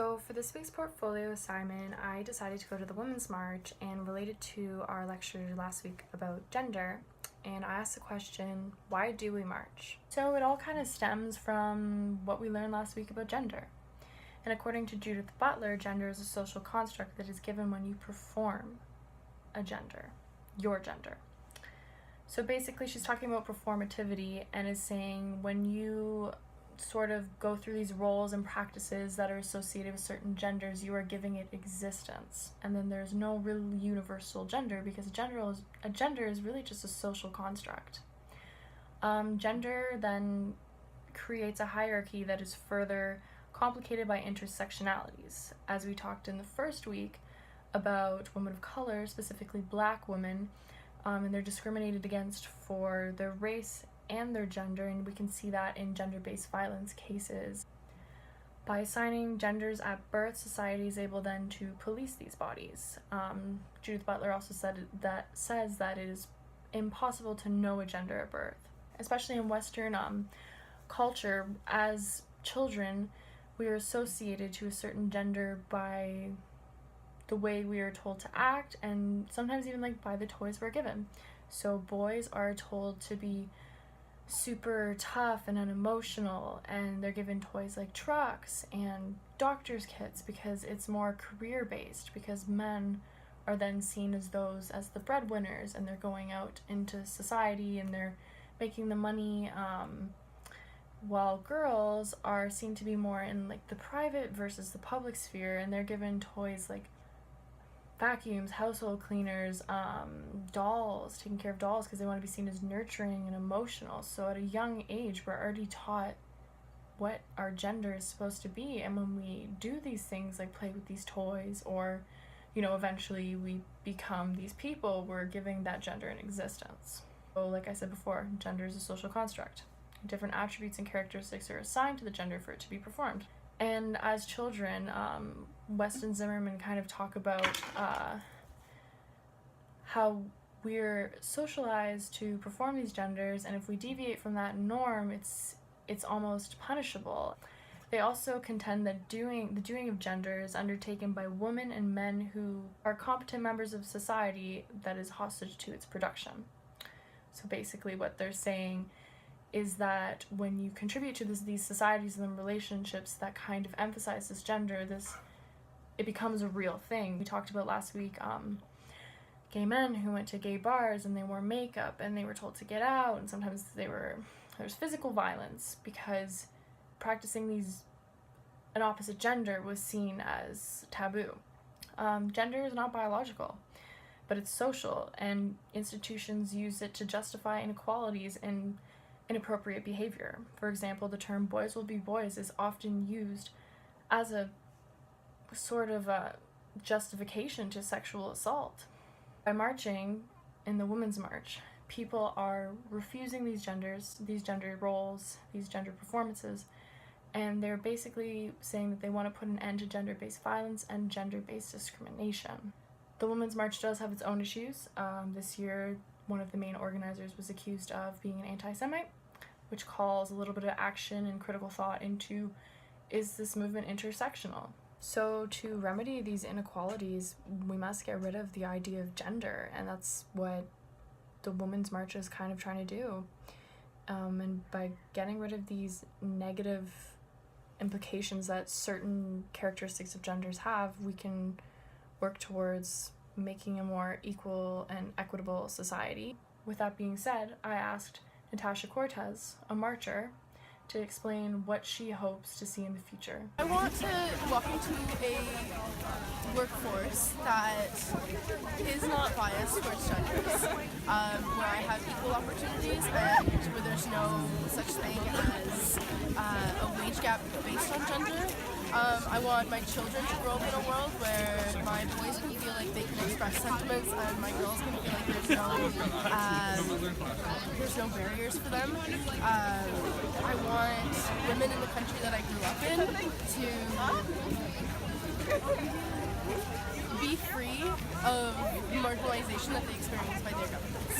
So for this week's portfolio assignment, I decided to go to the Women's March and relate it to our lecture last week about gender. And I asked the question, why do we march? So it all kind of stems from what we learned last week about gender. And according to Judith Butler, gender is a social construct that is given when you perform a gender, your gender. So basically she's talking about performativity and is saying when you sort of go through these roles and practices that are associated with certain genders, you are giving it existence. And then there's no real universal gender because a gender is really just a social construct. Gender then creates a hierarchy that is further complicated by intersectionalities. As we talked in the first week about women of color, specifically Black women, and they're discriminated against for their race and their gender, and we can see that in gender-based violence cases. By assigning genders at birth, society is able then to police these bodies. Judith Butler also says that it is impossible to know a gender at birth. Especially in Western culture, as children, we are associated to a certain gender by the way we are told to act, and sometimes even like by the toys we're given. So boys are told to be super tough and unemotional, and they're given toys like trucks and doctor's kits because it's more career based, because men are then seen as the breadwinners, and they're going out into society and they're making the money, while girls are seen to be more in like the private versus the public sphere, and they're given toys like vacuums, household cleaners, dolls, taking care of dolls because they want to be seen as nurturing and emotional. So at a young age, we're already taught what our gender is supposed to be, and when we do these things like play with these toys, or eventually we become these people, we're giving that gender an existence. So like I said before, gender is a social construct. Different attributes and characteristics are assigned to the gender for it to be performed. And as children, West and Zimmerman kind of talk about how we're socialized to perform these genders, and if we deviate from that norm, it's almost punishable. They also contend that the doing of gender is undertaken by women and men who are competent members of society that is hostage to its production. So basically what they're saying is that when you contribute to these societies and relationships that kind of emphasize this gender, it becomes a real thing. We talked about last week gay men who went to gay bars and they wore makeup and they were told to get out, and sometimes there's physical violence because practicing an opposite gender was seen as taboo. Gender is not biological, but it's social, and institutions use it to justify inequalities and inappropriate behavior. For example, the term boys will be boys is often used as a sort of a justification to sexual assault. By marching in the Women's March, people are refusing these genders, these gender roles, these gender performances, and they're basically saying that they want to put an end to gender-based violence and gender-based discrimination. The Women's March does have its own issues. This year, one of the main organizers was accused of being an anti-Semite, which calls a little bit of action and critical thought into, is this movement intersectional? So to remedy these inequalities, we must get rid of the idea of gender, and that's what the Women's March is kind of trying to do. And by getting rid of these negative implications that certain characteristics of genders have, we can work towards making a more equal and equitable society. With that being said, I asked Natasha Cortez, a marcher, to explain what she hopes to see in the future. I want to walk into a workforce that is not biased towards genders, where I have equal opportunities and where there's no such thing as a wage gap based on gender. I want my children to grow up in a world where my boys can feel like they can express sentiments and my girls can feel like there's no barriers for them. I want women in the country that I grew up in to be free of marginalization that they experience by their governments.